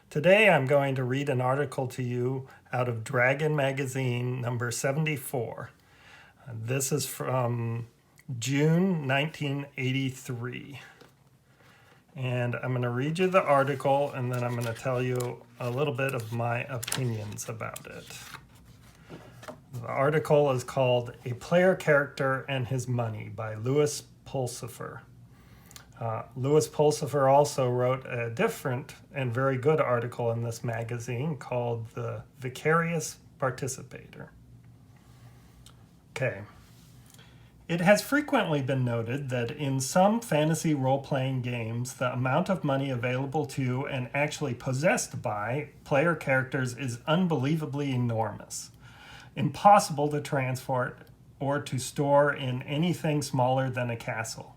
Today I'm going to read an article to you out of Dragon Magazine number 74. This is from June 1983. And I'm going to read you the article and then I'm going to tell you a little bit of my opinions about it. The article is called A Player Character and His Money by Louis Pulsipher. Louis Pulsipher also wrote a different and very good article in this magazine called The Vicarious Participator. Okay. It has frequently been noted that in some fantasy role-playing games, the amount of money available to and actually possessed by player characters is unbelievably enormous. Impossible to transport or to store in anything smaller than a castle.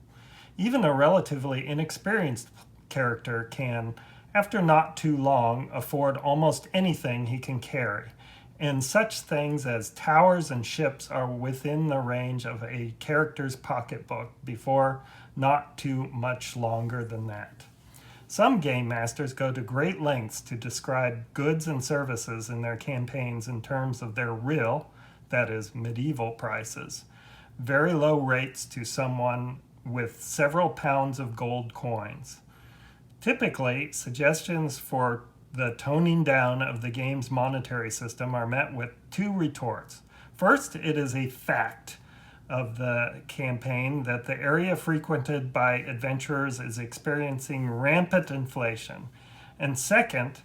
Even a relatively inexperienced character can, after not too long, afford almost anything he can carry, and such things as towers and ships are within the range of a character's pocketbook before not too much longer than that. Some game masters go to great lengths to describe goods and services in their campaigns in terms of their real, that is, medieval prices, very low rates to someone with several pounds of gold coins. Typically, suggestions for the toning down of the game's monetary system are met with two retorts. First, it is a fact of the campaign that the area frequented by adventurers is experiencing rampant inflation. And second,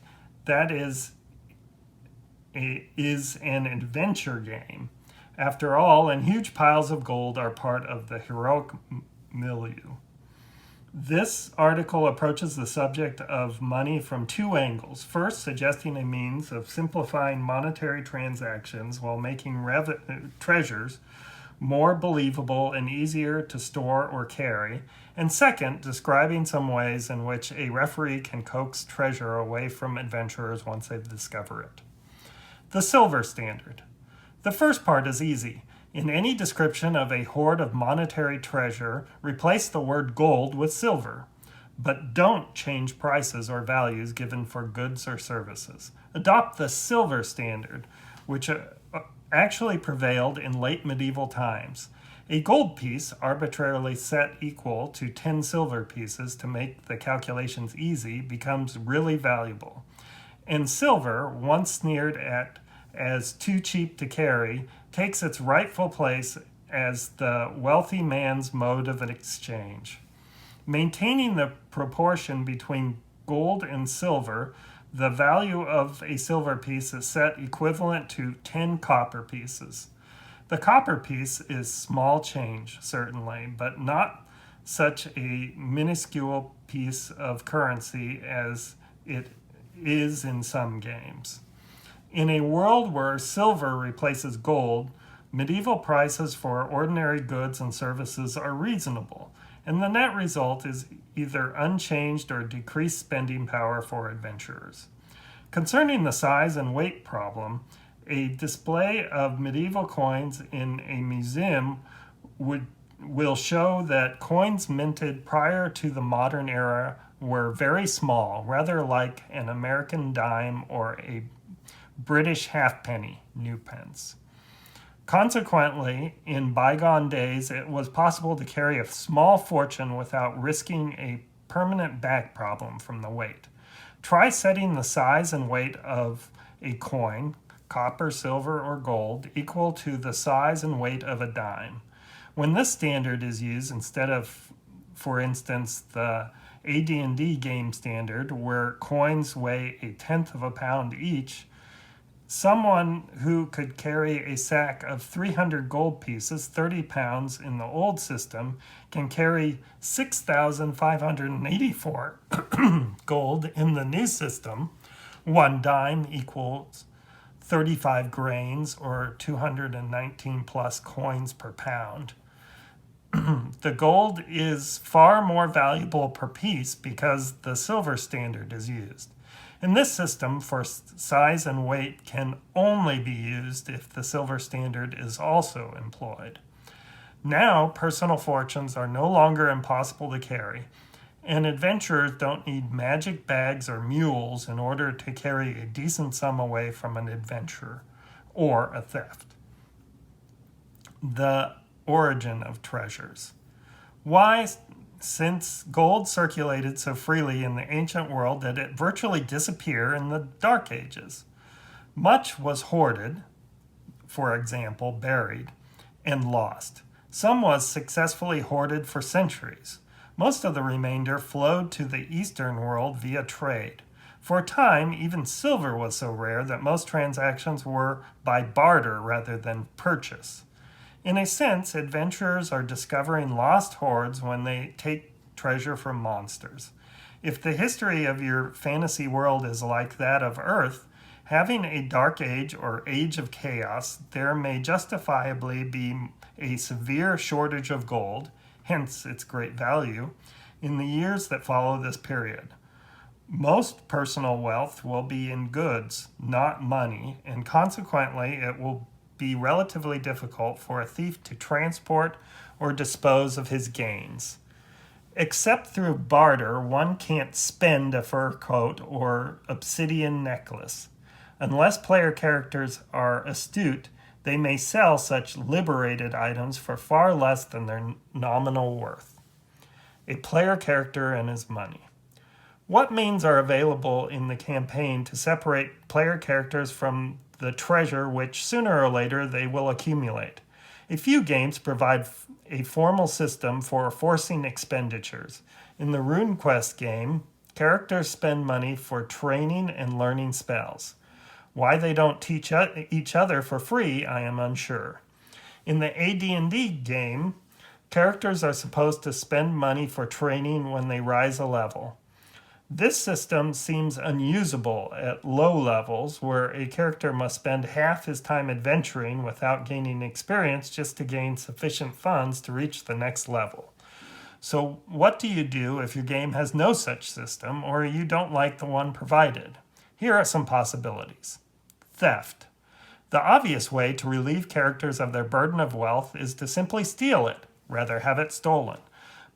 that is an adventure game. After all, and huge piles of gold are part of the heroic milieu. This article approaches the subject of money from two angles. First, suggesting a means of simplifying monetary transactions while making treasures more believable and easier to store or carry. And second, describing some ways in which a referee can coax treasure away from adventurers once they discover it. The silver standard. The first part is easy. In any description of a hoard of monetary treasure, replace the word gold with silver. But don't change prices or values given for goods or services. Adopt the silver standard, which actually prevailed in late medieval times. A gold piece, arbitrarily set equal to 10 silver pieces to make the calculations easy, becomes really valuable. And silver, once sneered at as too cheap to carry, takes its rightful place as the wealthy man's mode of exchange. Maintaining the proportion between gold and silver, the value of a silver piece is set equivalent to 10 copper pieces. The copper piece is small change, certainly, but not such a minuscule piece of currency as it is in some games. In a world where silver replaces gold, medieval prices for ordinary goods and services are reasonable, and the net result is either unchanged or decreased spending power for adventurers. Concerning the size and weight problem, a display of medieval coins in a museum will show that coins minted prior to the modern era were very small, rather like an American dime or a British halfpenny, new pence. Consequently, in bygone days, it was possible to carry a small fortune without risking a permanent back problem from the weight. Try setting the size and weight of a coin, copper, silver, or gold, equal to the size and weight of a dime. When this standard is used instead of, for instance, the AD&D game standard, where coins weigh 1/10 of a pound each, someone who could carry a sack of 300 gold pieces, 30 pounds in the old system, can carry 6,584 gold in the new system. 1 dime equals 35 grains or 219 plus coins per pound. The gold is far more valuable per piece because the silver standard is used. In this system, for size and weight can only be used if the silver standard is also employed. Now, personal fortunes are no longer impossible to carry, and adventurers don't need magic bags or mules in order to carry a decent sum away from an adventure or a theft. The origin of treasures. Why, since gold circulated so freely in the ancient world, did it virtually disappear in the Dark Ages? Much was hoarded, for example, buried, and lost. Some was successfully hoarded for centuries. Most of the remainder flowed to the Eastern world via trade. For a time, even silver was so rare that most transactions were by barter rather than purchase. In a sense, adventurers are discovering lost hoards when they take treasure from monsters. If the history of your fantasy world is like that of Earth, having a dark age or age of chaos, there may justifiably be a severe shortage of gold, hence its great value, in the years that follow this period. Most personal wealth will be in goods, not money, and consequently it will be relatively difficult for a thief to transport or dispose of his gains. Except through barter, one can't spend a fur coat or obsidian necklace. Unless player characters are astute, they may sell such liberated items for far less than their nominal worth. A player character and his money. What means are available in the campaign to separate player characters from the treasure which sooner or later they will accumulate? A few games provide a formal system for forcing expenditures. In the RuneQuest game, characters spend money for training and learning spells. Why they don't teach each other for free, I am unsure. In the AD&D game, characters are supposed to spend money for training when they rise a level. This system seems unusable at low levels, where a character must spend half his time adventuring without gaining experience just to gain sufficient funds to reach the next level. So what do you do if your game has no such system, or you don't like the one provided? Here are some possibilities. Theft. The obvious way to relieve characters of their burden of wealth is to simply steal it, rather have it stolen.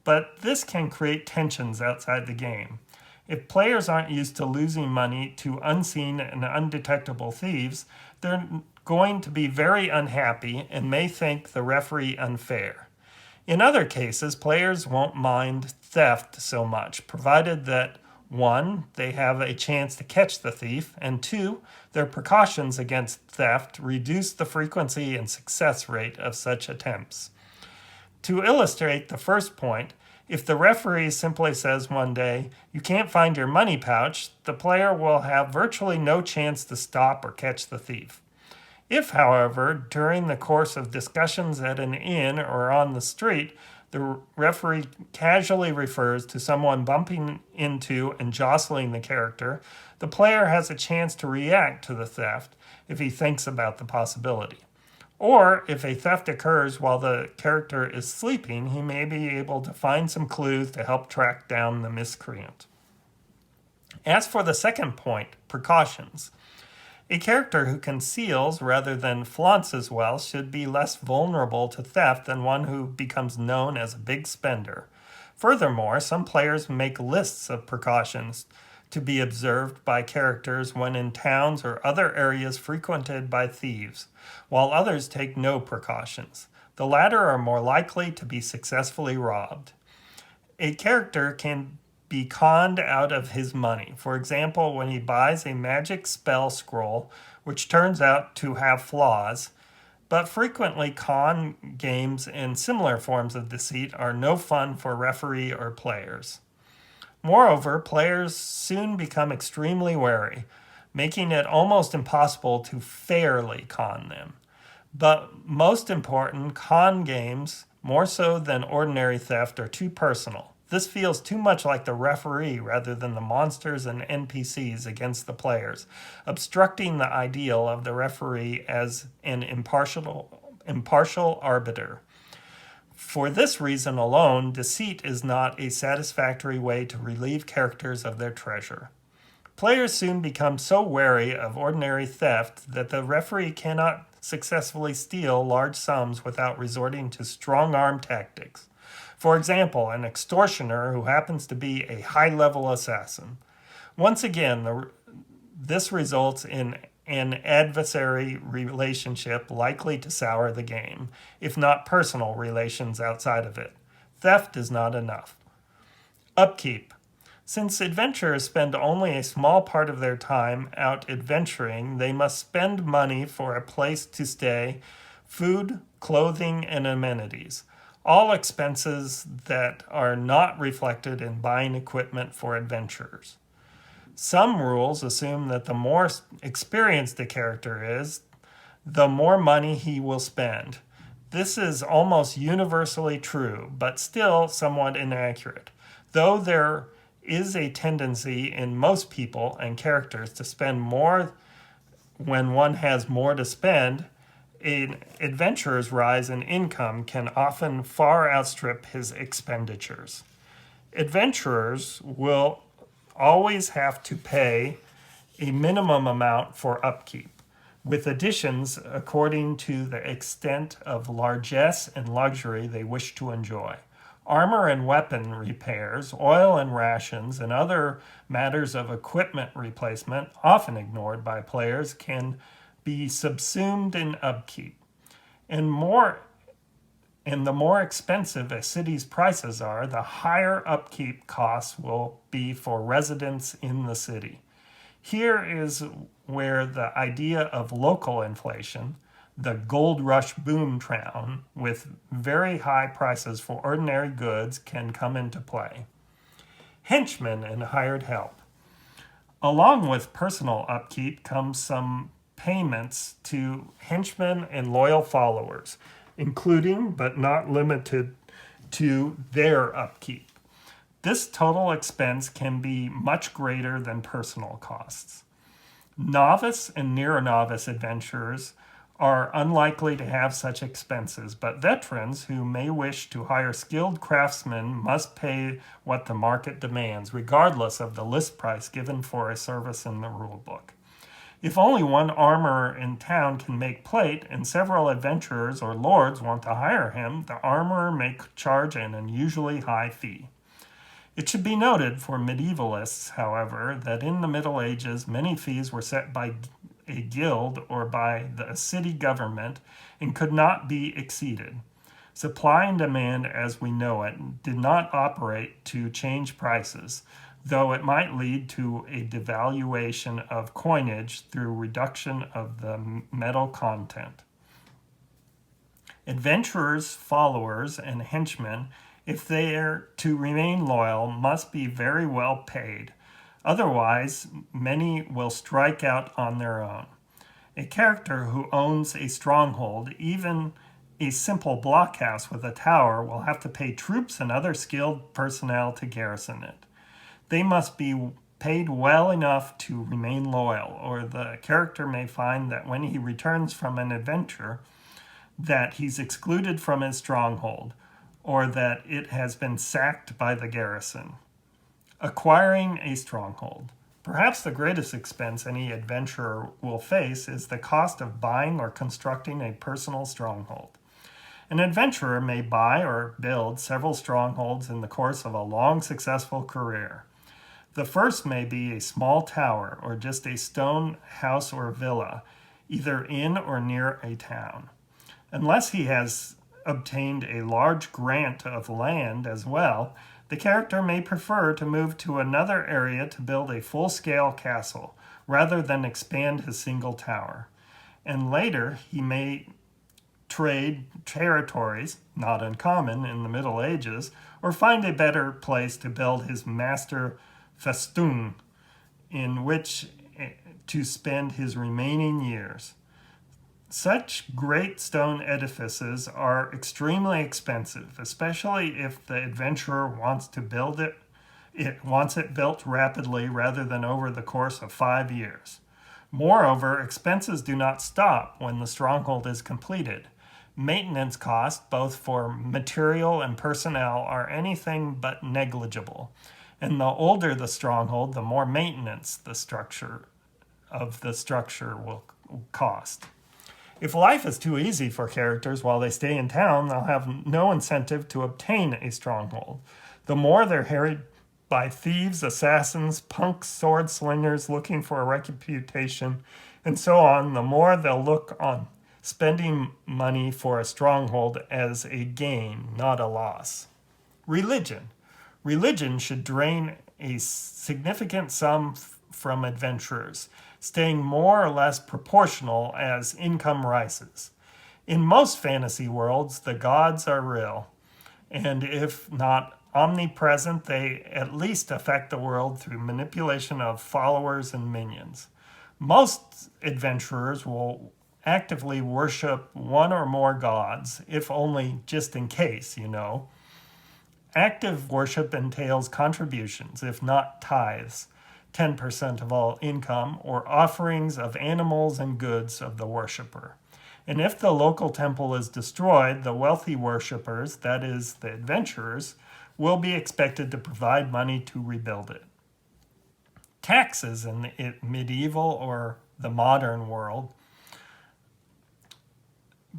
But this can create tensions outside the game. If players aren't used to losing money to unseen and undetectable thieves, they're going to be very unhappy and may think the referee unfair. In other cases, players won't mind theft so much, provided that 1, they have a chance to catch the thief, and 2, their precautions against theft reduce the frequency and success rate of such attempts. To illustrate the first point, if the referee simply says one day, "You can't find your money pouch," the player will have virtually no chance to stop or catch the thief. If, however, during the course of discussions at an inn or on the street, the referee casually refers to someone bumping into and jostling the character, the player has a chance to react to the theft if he thinks about the possibility. Or if a theft occurs while the character is sleeping, he may be able to find some clues to help track down the miscreant. As for the second point, precautions. A character who conceals rather than flaunts his wealth should be less vulnerable to theft than one who becomes known as a big spender. Furthermore, some players make lists of precautions to be observed by characters when in towns or other areas frequented by thieves, while others take no precautions. The latter are more likely to be successfully robbed. A character can be conned out of his money. For example, when he buys a magic spell scroll, which turns out to have flaws, but frequently con games and similar forms of deceit are no fun for referee or players. Moreover, players soon become extremely wary, making it almost impossible to fairly con them. But most important, con games, more so than ordinary theft, are too personal. This feels too much like the referee rather than the monsters and NPCs against the players, obstructing the ideal of the referee as an impartial arbiter. For this reason alone, deceit is not a satisfactory way to relieve characters of their treasure. Players soon become so wary of ordinary theft that the referee cannot successfully steal large sums without resorting to strong-arm tactics. For example, an extortioner who happens to be a high-level assassin. Once again, this results in an adversary relationship likely to sour the game, if not personal relations outside of it. Theft is not enough. Upkeep. Since adventurers spend only a small part of their time out adventuring, they must spend money for a place to stay, food, clothing, and amenities. All expenses that are not reflected in buying equipment for adventurers. Some rules assume that the more experienced a character is, the more money he will spend. This is almost universally true, but still somewhat inaccurate. Though there is a tendency in most people and characters to spend more when one has more to spend, an adventurer's rise in income can often far outstrip his expenditures. Adventurers will always have to pay a minimum amount for upkeep, with additions according to the extent of largesse and luxury they wish to enjoy. Armor and weapon repairs, oil and rations, and other matters of equipment replacement, often ignored by players, can be subsumed in upkeep. And the more expensive a city's prices are, the higher upkeep costs will be for residents in the city. Here is where the idea of local inflation, the gold rush boom town with very high prices for ordinary goods, can come into play. Henchmen and hired help. Along with personal upkeep comes some payments to henchmen and loyal followers, including but not limited to their upkeep. This total expense can be much greater than personal costs. Novice and near-novice adventurers are unlikely to have such expenses, but veterans who may wish to hire skilled craftsmen must pay what the market demands, regardless of the list price given for a service in the rulebook. If only one armorer in town can make plate and several adventurers or lords want to hire him, the armorer may charge an unusually high fee. It should be noted for medievalists, however, that in the Middle Ages many fees were set by a guild or by the city government and could not be exceeded. Supply and demand as we know it did not operate to change prices, though it might lead to a devaluation of coinage through reduction of the metal content. Adventurers, followers, and henchmen, if they are to remain loyal, must be very well paid. Otherwise, many will strike out on their own. A character who owns a stronghold, even a simple blockhouse with a tower, will have to pay troops and other skilled personnel to garrison it. They must be paid well enough to remain loyal, or the character may find that when he returns from an adventure, that he's excluded from his stronghold, or that it has been sacked by the garrison. Acquiring a stronghold. Perhaps the greatest expense any adventurer will face is the cost of buying or constructing a personal stronghold. An adventurer may buy or build several strongholds in the course of a long, successful career. The first may be a small tower or just a stone house or villa, either in or near a town. Unless he has obtained a large grant of land as well, the character may prefer to move to another area to build a full-scale castle, rather than expand his single tower. And later, he may trade territories, not uncommon in the Middle Ages, or find a better place to build his master Festung, in which to spend his remaining years. Such great stone edifices are extremely expensive, especially if the adventurer wants it built rapidly rather than over the course of 5 years. Moreover, expenses do not stop when the stronghold is completed. Maintenance costs, both for material and personnel, are anything but negligible. And the older the stronghold, the more maintenance the structure will cost. If life is too easy for characters while they stay in town, they'll have no incentive to obtain a stronghold. The more they're harried by thieves, assassins, punks, sword slingers looking for a reputation, and so on, the more they'll look on spending money for a stronghold as a gain, not a loss. Religion. Religion should drain a significant sum from adventurers, staying more or less proportional as income rises. In most fantasy worlds, the gods are real, and if not omnipresent, they at least affect the world through manipulation of followers and minions. Most adventurers will actively worship one or more gods, if only just in case, Active worship entails contributions, if not tithes, 10% of all income, or offerings of animals and goods of the worshiper. And if the local temple is destroyed, the wealthy worshippers, that is, the adventurers, will be expected to provide money to rebuild it. Taxes in the medieval or the modern world.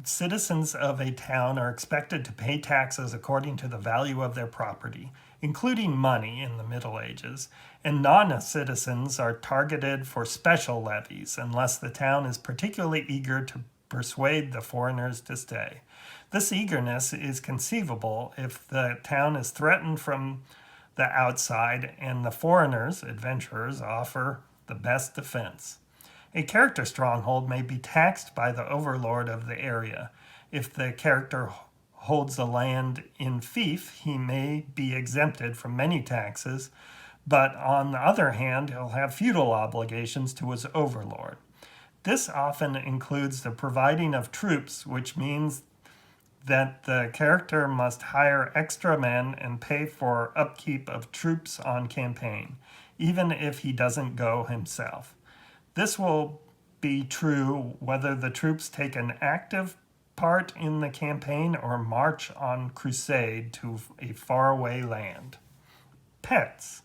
Citizens of a town are expected to pay taxes according to the value of their property, including money in the Middle Ages, and non-citizens are targeted for special levies unless the town is particularly eager to persuade the foreigners to stay. This eagerness is conceivable if the town is threatened from the outside and the foreigners, adventurers, offer the best defense. A character stronghold may be taxed by the overlord of the area. If the character holds the land in fief, he may be exempted from many taxes, but on the other hand, he'll have feudal obligations to his overlord. This often includes the providing of troops, which means that the character must hire extra men and pay for upkeep of troops on campaign, even if he doesn't go himself. This will be true whether the troops take an active part in the campaign or march on crusade to a faraway land. Pets.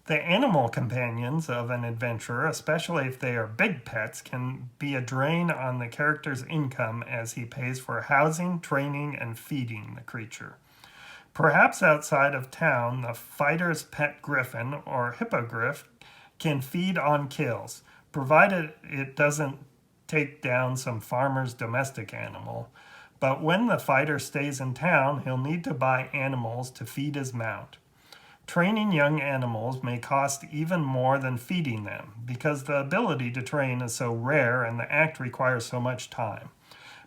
The animal companions of an adventurer, especially if they are big pets, can be a drain on the character's income as he pays for housing, training, and feeding the creature. Perhaps outside of town, the fighter's pet griffin or hippogriff can feed on kills, provided it doesn't take down some farmer's domestic animal. But when the fighter stays in town, he'll need to buy animals to feed his mount. Training young animals may cost even more than feeding them, because the ability to train is so rare and the act requires so much time.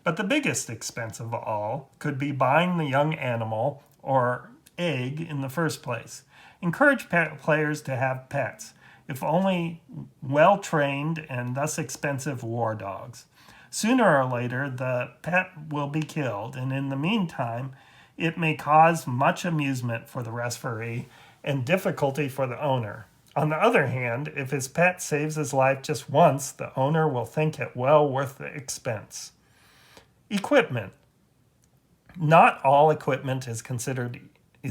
But the biggest expense of all could be buying the young animal or egg in the first place. Encourage players to have pets, if only well-trained and thus expensive war dogs. Sooner or later, the pet will be killed, and in the meantime, it may cause much amusement for the referee and difficulty for the owner. On the other hand, if his pet saves his life just once, the owner will think it well worth the expense. Equipment. Not all equipment is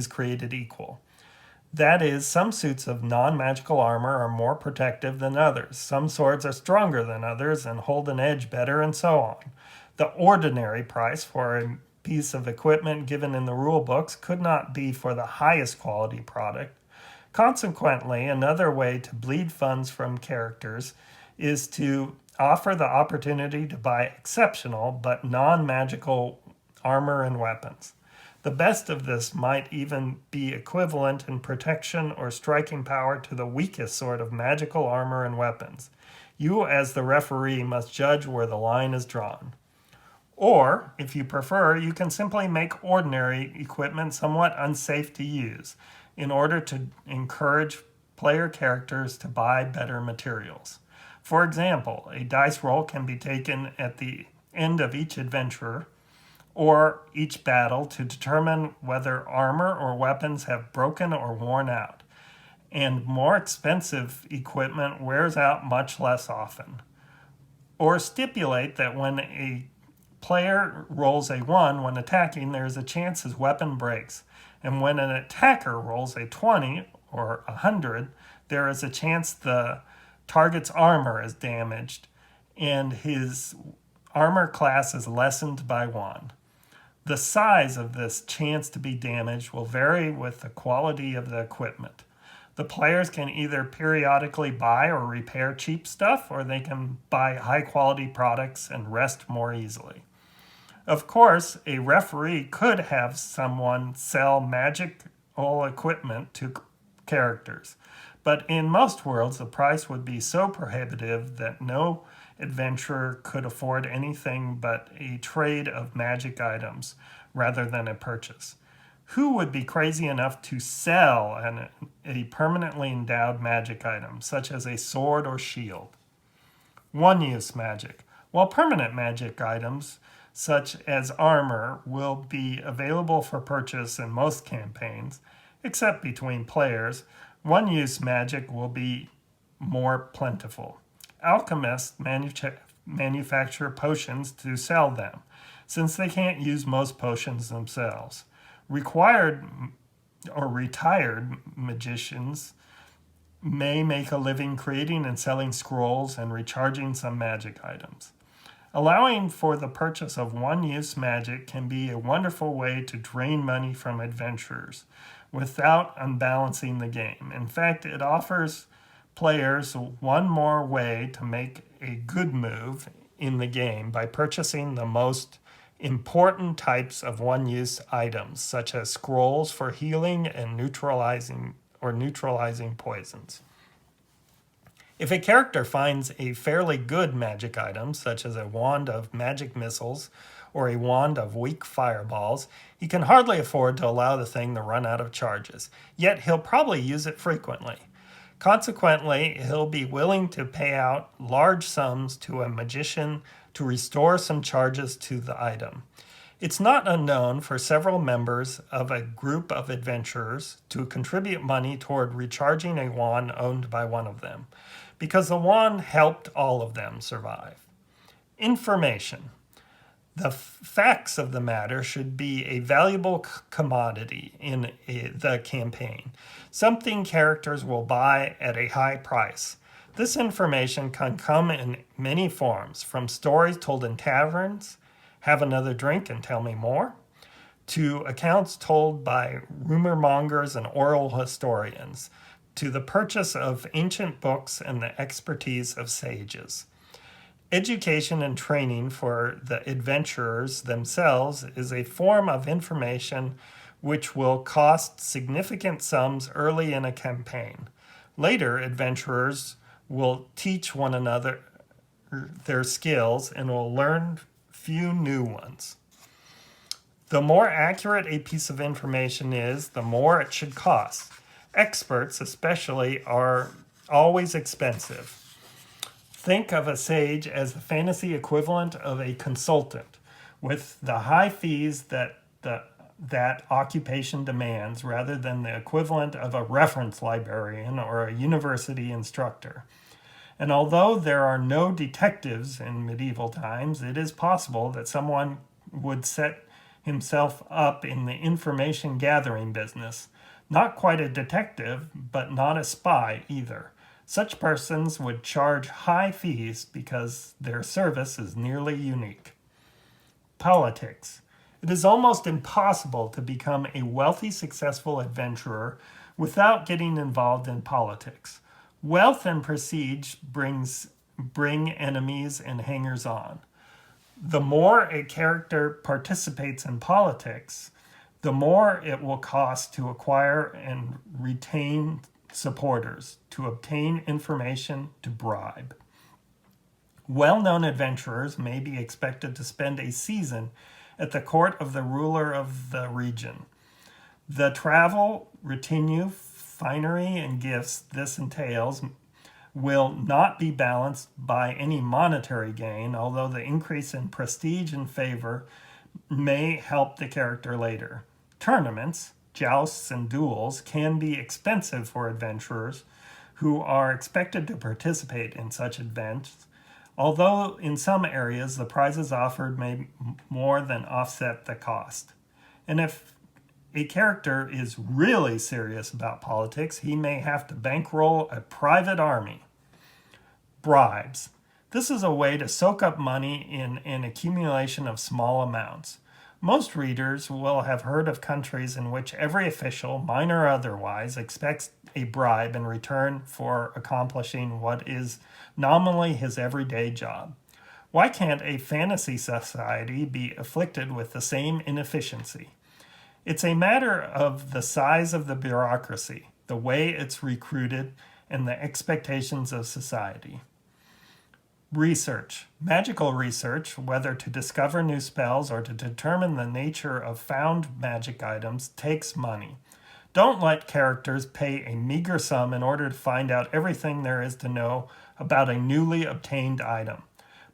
created equal. That is, some suits of non-magical armor are more protective than others. Some swords are stronger than others and hold an edge better, and so on. The ordinary price for a piece of equipment given in the rule books could not be for the highest quality product. Consequently, another way to bleed funds from characters is to offer the opportunity to buy exceptional but non-magical armor and weapons. The best of this might even be equivalent in protection or striking power to the weakest sort of magical armor and weapons. You, as the referee, must judge where the line is drawn. Or, if you prefer, you can simply make ordinary equipment somewhat unsafe to use in order to encourage player characters to buy better materials. For example, a dice roll can be taken at the end of each adventure or each battle to determine whether armor or weapons have broken or worn out, and more expensive equipment wears out much less often. Or stipulate that when a player rolls a 1 when attacking, there is a chance his weapon breaks, and when an attacker rolls a 20 or 100, there is a chance the target's armor is damaged and his armor class is lessened by 1. The size of this chance to be damaged will vary with the quality of the equipment. The players can either periodically buy or repair cheap stuff, or they can buy high quality products and rest more easily. Of course, a referee could have someone sell magical equipment to characters, but in most worlds, the price would be so prohibitive that no adventurer could afford anything but a trade of magic items rather than a purchase. Who would be crazy enough to sell a permanently endowed magic item, such as a sword or shield? One-use magic. While permanent magic items, such as armor, will be available for purchase in most campaigns, except between players, one-use magic will be more plentiful. Alchemists manufacture potions to sell them, since they can't use most potions themselves. Required or retired magicians may make a living creating and selling scrolls and recharging some magic items. Allowing for the purchase of one-use magic can be a wonderful way to drain money from adventurers without unbalancing the game. In fact, it offers players one more way to make a good move in the game by purchasing the most important types of one-use items, such as scrolls for healing and neutralizing poisons. If a character finds a fairly good magic item, such as a wand of magic missiles or a wand of weak fireballs, he can hardly afford to allow the thing to run out of charges, yet he'll probably use it frequently. Consequently, he'll be willing to pay out large sums to a magician to restore some charges to the item. It's not unknown for several members of a group of adventurers to contribute money toward recharging a wand owned by one of them, because the wand helped all of them survive. Information. The facts of the matter should be a valuable commodity in the campaign, something characters will buy at a high price. This information can come in many forms, from stories told in taverns, have another drink and tell me more, to accounts told by rumor mongers and oral historians, to the purchase of ancient books and the expertise of sages. Education and training for the adventurers themselves is a form of information which will cost significant sums early in a campaign. Later, adventurers will teach one another their skills and will learn few new ones. The more accurate a piece of information is, the more it should cost. Experts, especially, are always expensive. Think of a sage as the fantasy equivalent of a consultant, with the high fees that occupation demands, rather than the equivalent of a reference librarian or a university instructor. And although there are no detectives in medieval times, it is possible that someone would set himself up in the information gathering business. Not quite a detective, but not a spy either. Such persons would charge high fees because their service is nearly unique. Politics. It is almost impossible to become a wealthy, successful adventurer without getting involved in politics. Wealth and prestige bring enemies and hangers-on. The more a character participates in politics, the more it will cost to acquire and retain supporters, to obtain information, to bribe. Well-known adventurers may be expected to spend a season at the court of the ruler of the region. The travel, retinue, finery, and gifts this entails will not be balanced by any monetary gain, although the increase in prestige and favor may help the character later. Tournaments, jousts, and duels can be expensive for adventurers who are expected to participate in such events, although in some areas the prizes offered may more than offset the cost. And if a character is really serious about politics, he may have to bankroll a private army. Bribes. This is a way to soak up money in an accumulation of small amounts. Most readers will have heard of countries in which every official, minor or otherwise, expects a bribe in return for accomplishing what is nominally his everyday job. Why can't a fantasy society be afflicted with the same inefficiency? It's a matter of the size of the bureaucracy, the way it's recruited, and the expectations of society. Research. Magical research, whether to discover new spells or to determine the nature of found magic items, takes money. Don't let characters pay a meager sum in order to find out everything there is to know about a newly obtained item.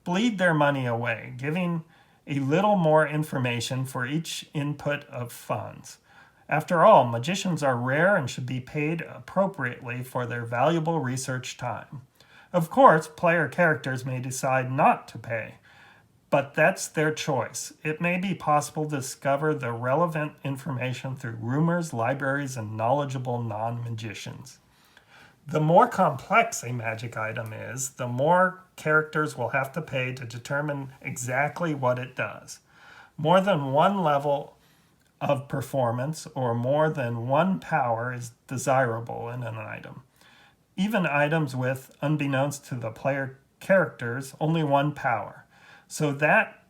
Bleed their money away, giving a little more information for each input of funds. After all, magicians are rare and should be paid appropriately for their valuable research time. Of course, player characters may decide not to pay, but that's their choice. It may be possible to discover the relevant information through rumors, libraries, and knowledgeable non-magicians. The more complex a magic item is, the more characters will have to pay to determine exactly what it does. More than one level of performance or more than one power is desirable in an item. Even items with, unbeknownst to the player characters, only one power, so that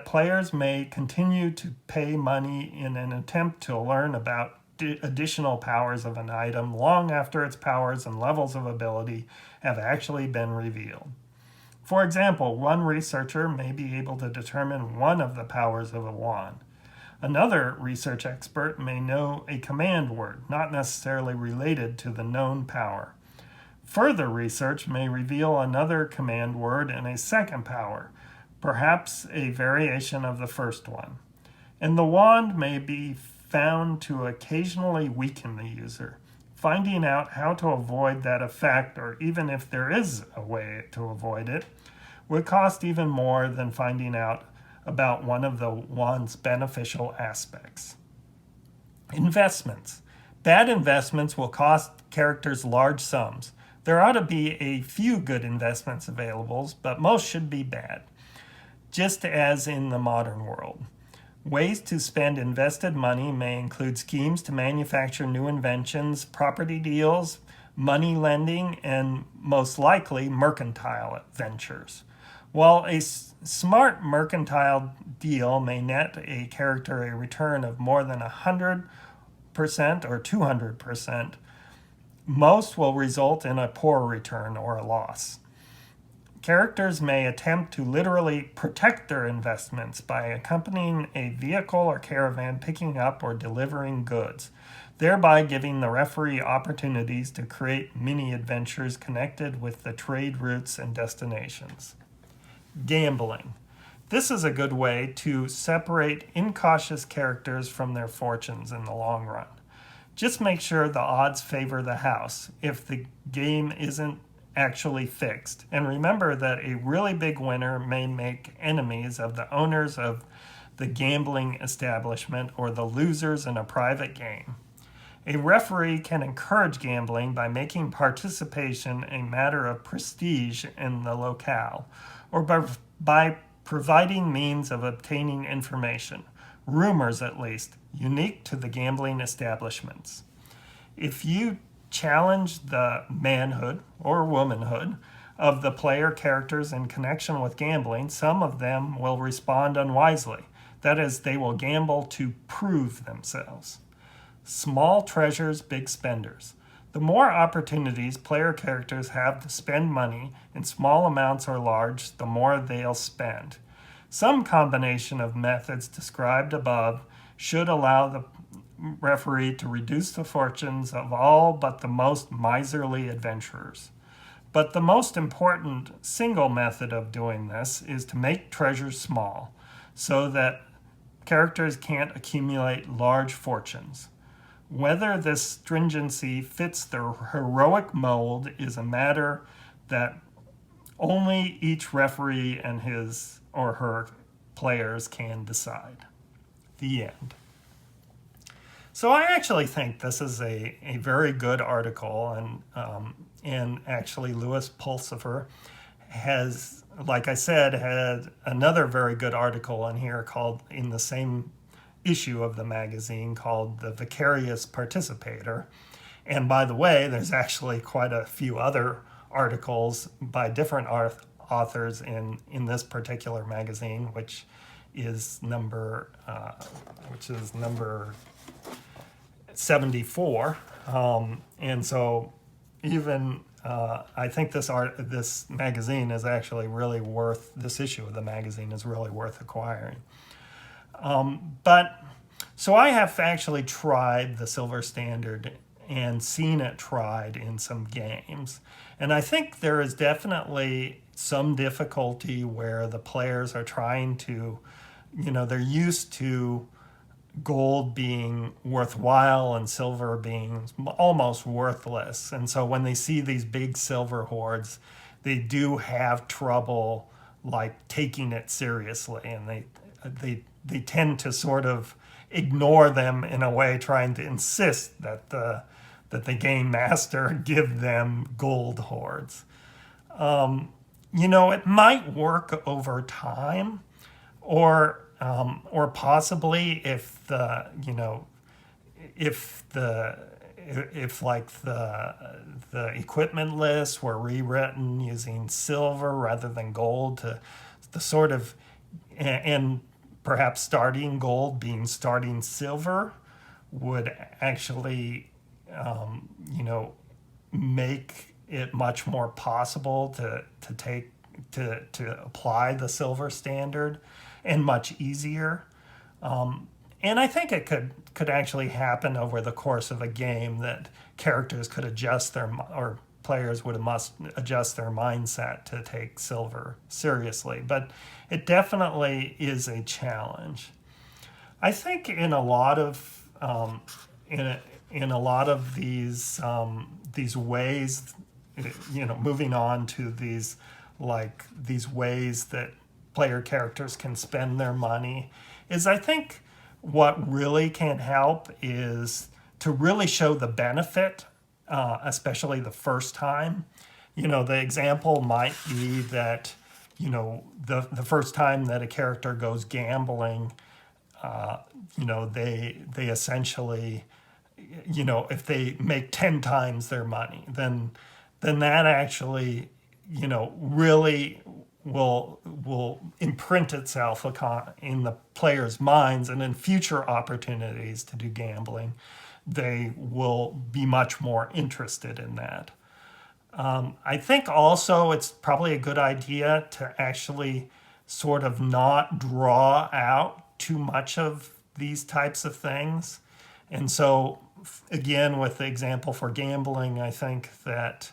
players may continue to pay money in an attempt to learn about additional powers of an item long after its powers and levels of ability have actually been revealed. For example, one researcher may be able to determine one of the powers of a wand. Another research expert may know a command word, not necessarily related to the known power. Further research may reveal another command word and a second power, perhaps a variation of the first one. And the wand may be found to occasionally weaken the user. Finding out how to avoid that effect, or even if there is a way to avoid it, would cost even more than finding out about one of the wand's beneficial aspects. Investments. Bad investments will cost characters large sums. There ought to be a few good investments available, but most should be bad, just as in the modern world. Ways to spend invested money may include schemes to manufacture new inventions, property deals, money lending, and most likely mercantile ventures. While a smart mercantile deal may net a character a return of more than 100% or 200%, most will result in a poor return or a loss. Characters may attempt to literally protect their investments by accompanying a vehicle or caravan picking up or delivering goods, thereby giving the referee opportunities to create mini-adventures connected with the trade routes and destinations. Gambling. This is a good way to separate incautious characters from their fortunes in the long run. Just make sure the odds favor the house if the game isn't actually fixed. And remember that a really big winner may make enemies of the owners of the gambling establishment or the losers in a private game. A referee can encourage gambling by making participation a matter of prestige in the locale, or by providing means of obtaining information, rumors at least, unique to the gambling establishments. If you challenge the manhood or womanhood of the player characters in connection with gambling, some of them will respond unwisely. That is, they will gamble to prove themselves. Small treasures, big spenders. The more opportunities player characters have to spend money, in small amounts or large, the more they'll spend. Some combination of methods described above should allow the referee to reduce the fortunes of all but the most miserly adventurers. But the most important single method of doing this is to make treasures small, so that characters can't accumulate large fortunes. Whether this stringency fits the heroic mold is a matter that only each referee and his or her players can decide. The end. So I actually think this is a very good article, and and actually Louis Pulsifer has, like I said, had another very good article in here called, in the same issue of the magazine, called The Vicarious Participator. And by the way, there's actually quite a few other articles by different authors in this particular magazine, which is number 74. And so even I think this magazine is actually really worth, this issue of the magazine is really worth acquiring. But so I have actually tried the Silver Standard and seen it tried in some games. And I think there is definitely some difficulty where the players are trying to, they're used to gold being worthwhile and silver being almost worthless. And so when they see these big silver hoards, they do have trouble like taking it seriously, and they tend to sort of ignore them in a way, trying to insist that the game master give them gold hoards. It might work over time, or possibly if the equipment lists were rewritten using silver rather than gold, to the sort of, and perhaps starting gold being starting silver would actually make it much more possible to apply the Silver Standard, and much easier. And I think it could actually happen over the course of a game, that characters could adjust or players must adjust their mindset to take silver seriously. But it definitely is a challenge. I think in a lot of these ways, moving on to these ways that player characters can spend their money, is I think what really can help is to really show the benefit, especially the first time. The example might be that, the first time that a character goes gambling, they essentially, if they make 10 times their money, then that actually, really will imprint itself in the players' minds, and in future opportunities to do gambling, they will be much more interested in that. I think also it's probably a good idea to actually sort of not draw out too much of these types of things. And so, again, with the example for gambling, I think that,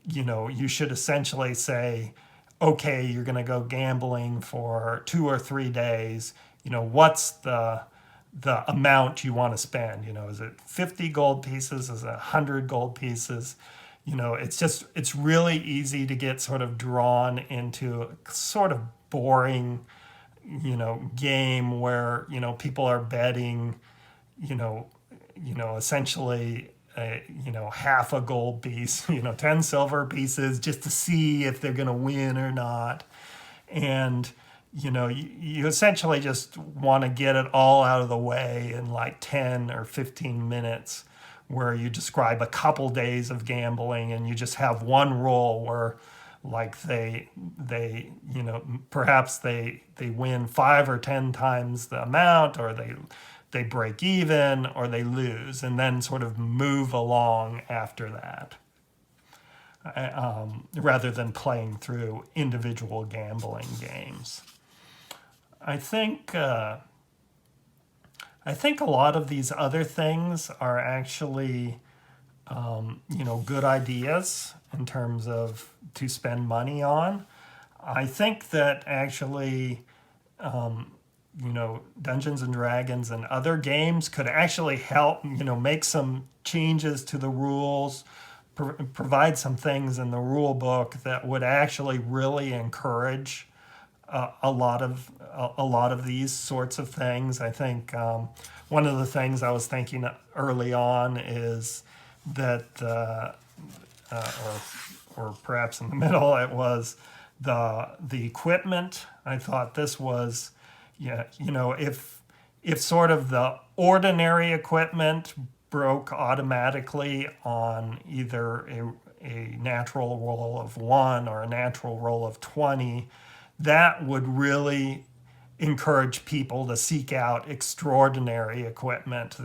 you should essentially say, okay, you're going to go gambling for 2 or 3 days. What's the amount you want to spend? Is it 50 gold pieces? Is it 100 gold pieces? It's really easy to get sort of drawn into a sort of boring, game where, people are betting, essentially, half a gold piece, 10 silver pieces, just to see if they're going to win or not. And, you essentially just want to get it all out of the way in like 10 or 15 minutes, where you describe a couple days of gambling, and you just have one roll where, like, perhaps they win 5 or 10 times the amount, or they break even, or they lose, and then sort of move along after that, rather than playing through individual gambling games. I think a lot of these other things are actually, good ideas in terms of to spend money on. I think that actually, Dungeons and Dragons and other games could actually help, make some changes to the rules, provide some things in the rule book that would actually really encourage a lot of these sorts of things. I think one of the things I was thinking early on is that or perhaps in the middle, it was the equipment. I thought this was, yeah, if sort of the ordinary equipment broke automatically on either a natural roll of 1 or a natural roll of 20, that would really encourage people to seek out extraordinary equipment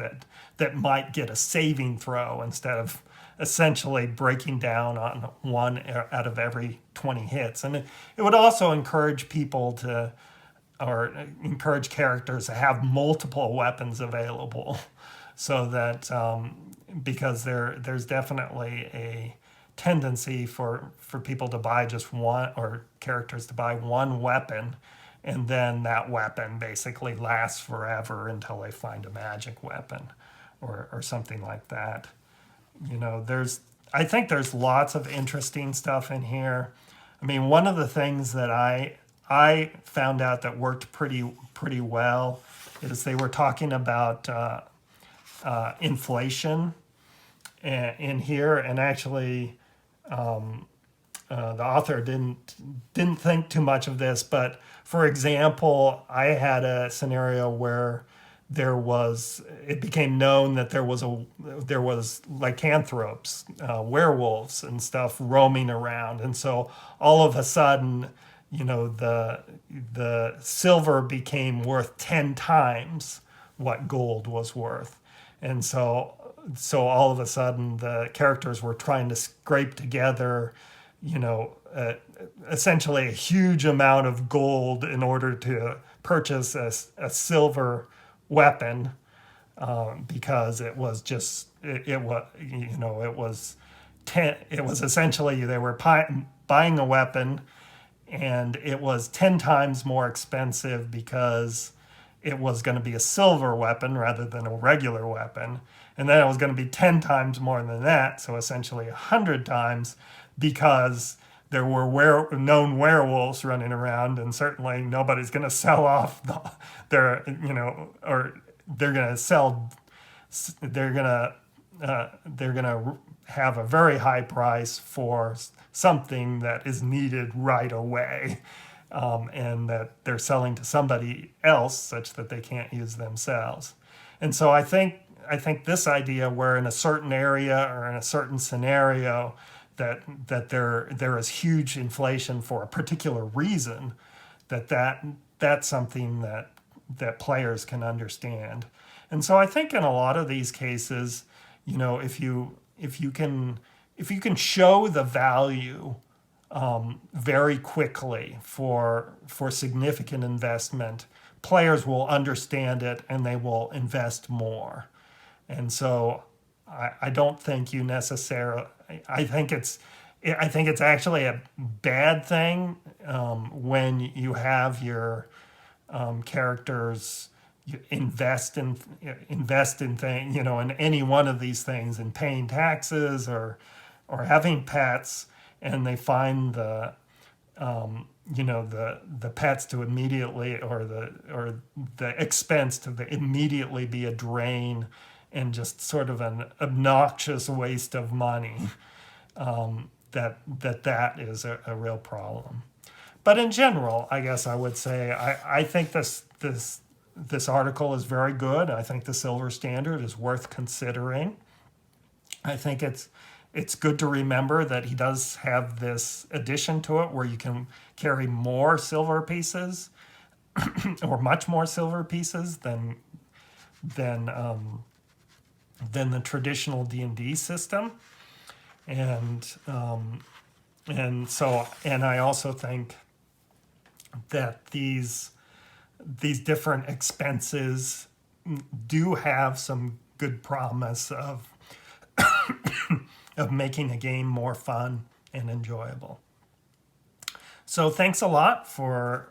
that might get a saving throw instead of essentially breaking down on 1 out of every 20 hits. And it would also encourage people to, or encourage characters to have multiple weapons available, so that because there's definitely a tendency for people to buy just one, or characters to buy one weapon, and then that weapon basically lasts forever until they find a magic weapon or something like that. I think there's lots of interesting stuff in here. I mean, one of the things that I found out that worked pretty well is they were talking about inflation in here, and actually the author didn't think too much of this, but for example, I had a scenario where it became known that there was lycanthropes, werewolves and stuff roaming around, and so all of a sudden, the silver became worth 10 times what gold was worth, and so all of a sudden the characters were trying to scrape together, essentially a huge amount of gold in order to purchase a silver weapon, because it was just it was it was essentially they were buying a weapon, and it was 10 times more expensive because it was going to be a silver weapon rather than a regular weapon, and then it was going to be 10 times more than that, so essentially 100 times, because there were known werewolves running around, and certainly nobody's going to sell off their, or they're going to have a very high price for something that is needed right away, and that they're selling to somebody else such that they can't use themselves. And so I think this idea where in a certain area or in a certain scenario that there is huge inflation for a particular reason, that's something that players can understand. And so I think in a lot of these cases, if you can show the value very quickly for significant investment, players will understand it and they will invest more. And so I don't think you necessarily. I think it's actually a bad thing when you have your characters invest in things, in any one of these things, in paying taxes or having pets, and they find the pets to immediately, or the expense to immediately be a drain and just sort of an obnoxious waste of money, that is a real problem. But in general, I guess I would say I think this article is very good. I think the silver standard is worth considering. I think it's good to remember that he does have this addition to it where you can carry more silver pieces, or much more silver pieces than the traditional D&D system, and I also think that these different expenses do have some good promise of making a game more fun and enjoyable. So thanks a lot for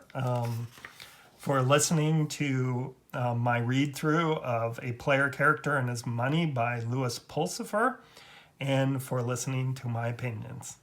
listening to my read through of A Player Character and His Money by Louis Pulsipher, and for listening to my opinions.